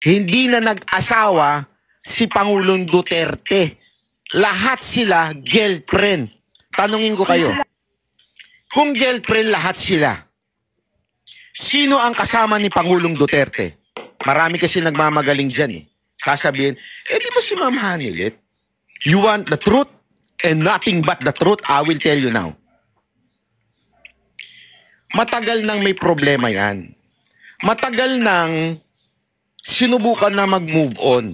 hindi na nag-asawa si Pangulong Duterte. Lahat sila girlfriend. Tanungin ko kayo, kung girlfriend lahat sila, sino ang kasama ni Pangulong Duterte? Marami kasi nagmamagaling dyan eh. Sasabihin, di ba si Ma'am Hanilet? You want the truth and nothing but the truth? I will tell you now. Matagal nang may problema yan. Matagal nang sinubukan na mag-move on.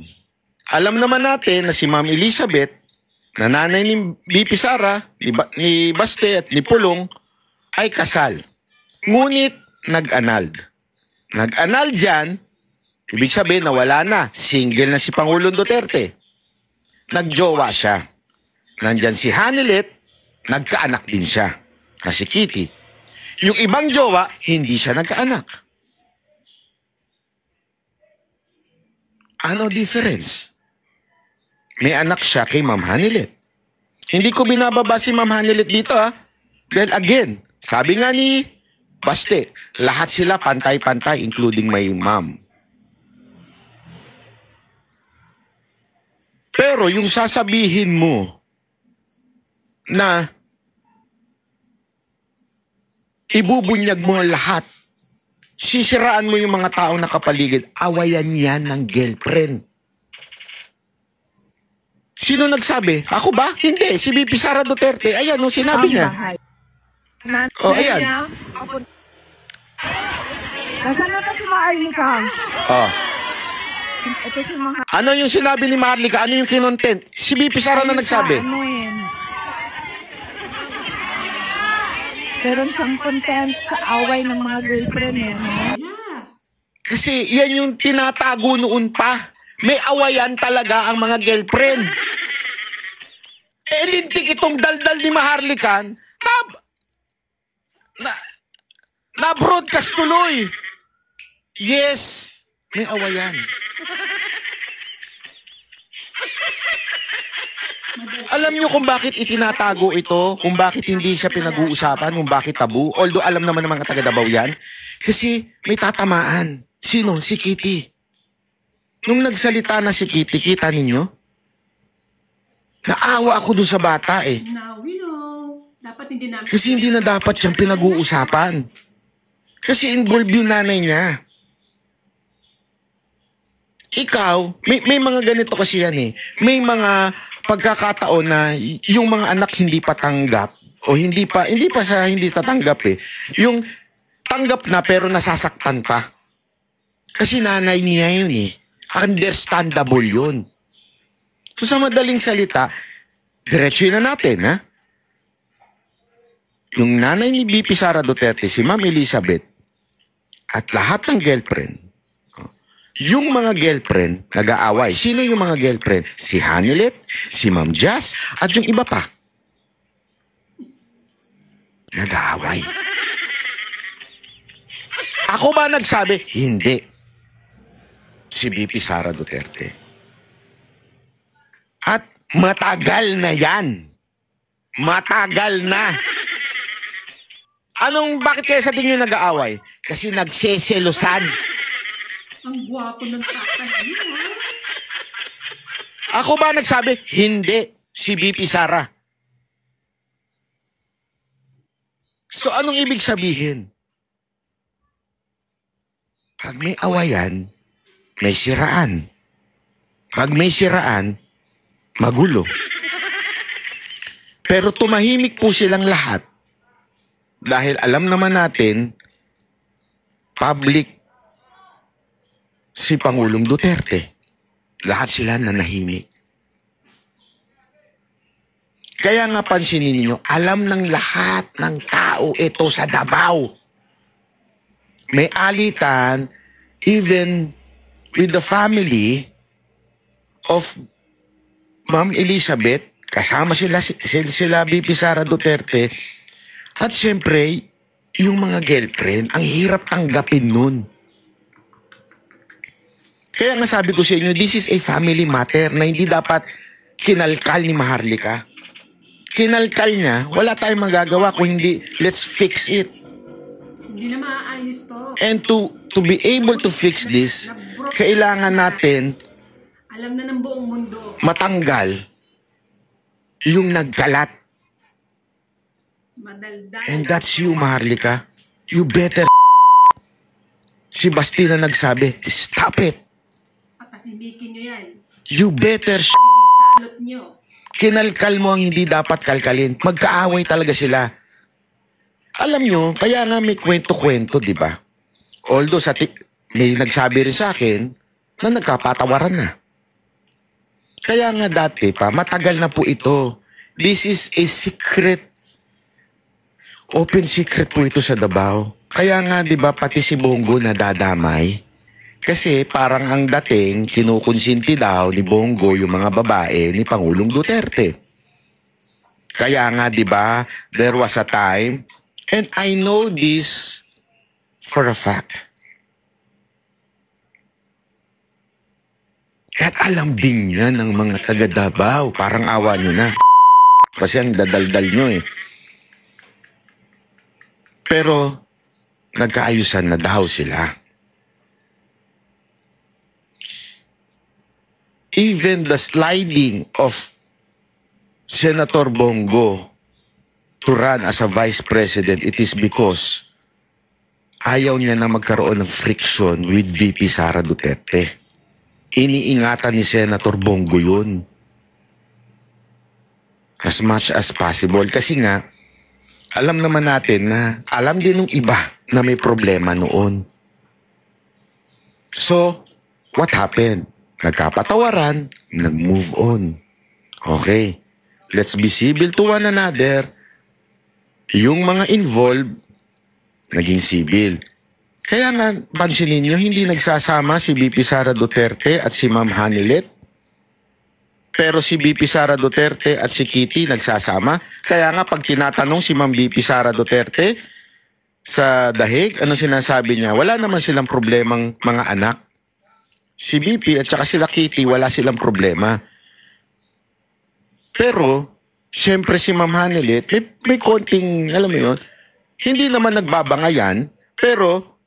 Alam naman natin na si Ma'am Elizabeth, na nanay ni BP Sara, ni Baste at ni Pulong, ay kasal. Ngunit nag-annulled. Nag-annulled dyan, ibig sabihin na wala na. Single na si Pangulong Duterte. Nagjowa siya. Nandyan si Hanilet, nagkaanak din siya. Na si Kitty. Yung ibang jowa, hindi siya nagkaanak. Ano difference? May anak siya kay Ma'am Hanilet. Hindi ko binababa si Ma'am Hanilet dito ha. Dahil again, sabi nga ni Baste, lahat sila pantay-pantay including my mom. Pero yung sasabihin mo na ibubunyag mo lahat, sisiraan mo yung mga taong nakapaligid, awayan yan ng girlfriend. Sino nagsabi? Ako ba? Hindi. Si BP Sara Duterte. Ayan, no, sinabi niya. Ayan. Nasaan na si Maharlika? Ito si Ano yung sinabi ni Maharlika? Ano yung kinontent? Si BP Sara na nagsabi. Meron siyang content sa away ng mga girlfriend eh. No? Kasi yan yung tinatago noon pa. May awayan talaga ang mga girlfriend. Lintik itong daldal ni Maharlikan na broadcast tuloy. Yes, may awayan. Alam niyo kung bakit itinatago ito, kung bakit hindi siya pinag-uusapan, kung bakit tabu, although alam naman ng mga taga-Davao yan, kasi may tatamaan. Sino? Si Kitty. Nung nagsalita na si Kitty, kita ninyo? Naawa ako doon sa bata eh. Now we know. Dapat hindi namin... Kasi hindi na dapat siyang pinag-uusapan. Kasi involved yung nanay niya. Ikaw, may mga ganito kasi yan eh. May mga pagkakataon na yung mga anak hindi pa tanggap o hindi pa sa hindi tatanggap eh. Yung tanggap na pero nasasaktan pa. Kasi nanay niya yun eh. Understandable yun. So sa madaling salita, diretso na natin ha. Yung nanay ni BP Sara Duterte, si Ma'am Elizabeth, at lahat ng girlfriend, yung mga girlfriend nag-aaway. Sino yung mga girlfriend? Si Hanilet, si Ma'am Jazz, at yung iba pa. Nag-aaway. Ako ba nagsabi? Hindi. Si BP Sara Duterte. At matagal na yan. Matagal na. Bakit kaya sa tingin nyo nag-aaway? Kasi nagseselosan. Ang gwapo ng tatay niyo. Ako ba nagsabi? Hindi. Si BP Sara. So anong ibig sabihin? Pag may awayan, may siraan. Pag may siraan, magulo. Pero tumahimik po silang lahat dahil alam naman natin, public si Pangulong Duterte. Lahat sila nanahimik. Kaya nga pansinin niyo, alam ng lahat ng tao ito sa Davao. May alitan, even with the family of Ma'am Elizabeth, kasama sila BP Sara Duterte, at siyempre, yung mga girlfriend, ang hirap tanggapin nun. Kaya nga sabi ko sa inyo, this is a family matter na hindi dapat kinalkal ni Maharlika. Kinalkal niya, wala tayong magagawa kung hindi, let's fix it. Hindi na maaayos to. And to be able to fix this, kailangan natin Alam na ng buong mundo. matanggal yung nagkalat. Madaldal. And that's you, Maharlika. You better si Basti na nagsabi, stop it. Patahimikin nyo yan. You better Salot nyo. kinalkal mo ang hindi dapat kalkalin. Magkaaway talaga sila. Alam nyo, kaya nga may kwento-kwento, di ba? Although may nagsabi rin sa akin na nagkapatawaran na. Kaya nga dati pa, matagal na po ito. This is a secret. Open secret po ito sa Davao. Kaya nga, di ba, pati si Bongo nadadamay. Kasi parang ang dating, kinukonsinti daw ni Bongo yung mga babae ni Pangulong Duterte. Kaya nga, di ba, there was a time, and I know this for a fact. At alam din yan ng mga taga Davao. Parang awa nyo na. Kasi ang dadaldal nyo eh. Pero, nagkaayusan na daw sila. Even the sliding of Senator Bongo to run as a vice president, it is because ayaw niya na magkaroon ng friction with VP Sara Duterte. Iniingatan ni Senator Bongo yun. As much as possible. Kasi nga, alam naman natin na alam din ng iba na may problema noon. So, what happened? Nagkapatawaran, nag-move on. Okay, let's be civil to one another. Yung mga involved, naging civil. Kaya nga, pansinin nyo, hindi nagsasama si VP Sara Duterte at si Ma'am Hanilet. Pero si VP Sara Duterte at si Kitty nagsasama. Kaya nga, pag tinatanong si Ma'am VP Sara Duterte sa dahig, ano sinasabi niya? Wala naman silang problemang mga anak. Si VP at saka sila Kitty, wala silang problema. Pero, siyempre si Ma'am Hanilet, may konting, alam mo yun, hindi naman nagbabangayan, pero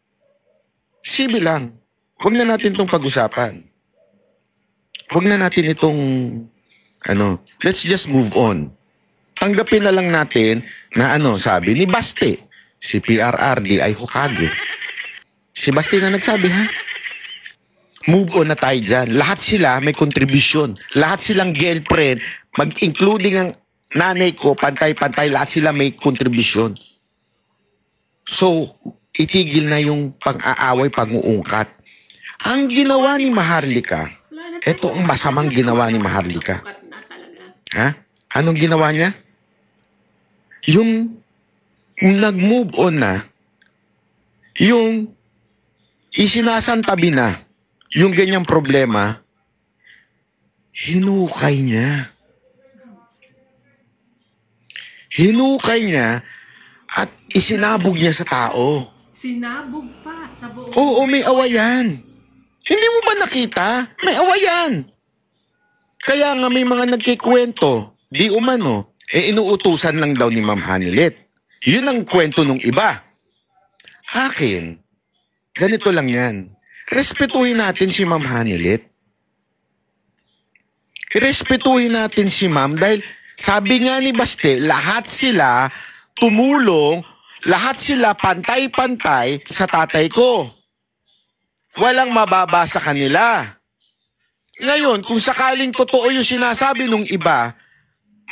civil lang. Huwag na natin itong pag-usapan. Huwag na natin itong, let's just move on. Tanggapin na lang natin na sabi ni Basti, si PRRD ay Hokage. Si Basti na nagsabi, ha? Move on na tayo dyan. Lahat sila may contribution. Lahat silang girlfriend, including ang nanay ko, pantay-pantay, lahat sila may contribution. So, itigil na yung pang-aaway, pang-uungkat. Ang ginawa ni Maharlika, ito ang masamang ginawa ni Maharlika. Ha? Anong ginawa niya? Yung nag-move on na, yung isinasantabi na, yung ganyang problema, hinukay niya. Hinukay niya at isinabog niya sa tao. Sinabog pa sa buong... Oo, may awayan. Hindi mo ba nakita? May awayan. Kaya nga may mga nagkikwento, di umano, inuutusan lang daw ni Ma'am Hanilet. Yun ang kwento nung iba. Akin, ganito lang yan. Respetuhin natin si Ma'am Hanilet. Respetuhin natin si Ma'am dahil sabi nga ni Baste, lahat sila tumulong, lahat sila pantay-pantay sa tatay ko. Walang mababa sa kanila. Ngayon, kung sakaling totoo yung sinasabi nung iba,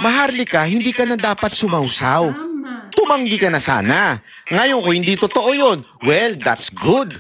Maharlika, hindi ka na dapat sumausaw. Tama. Tumanggi ka na sana. Ngayon, kung hindi totoo yun, well, that's good.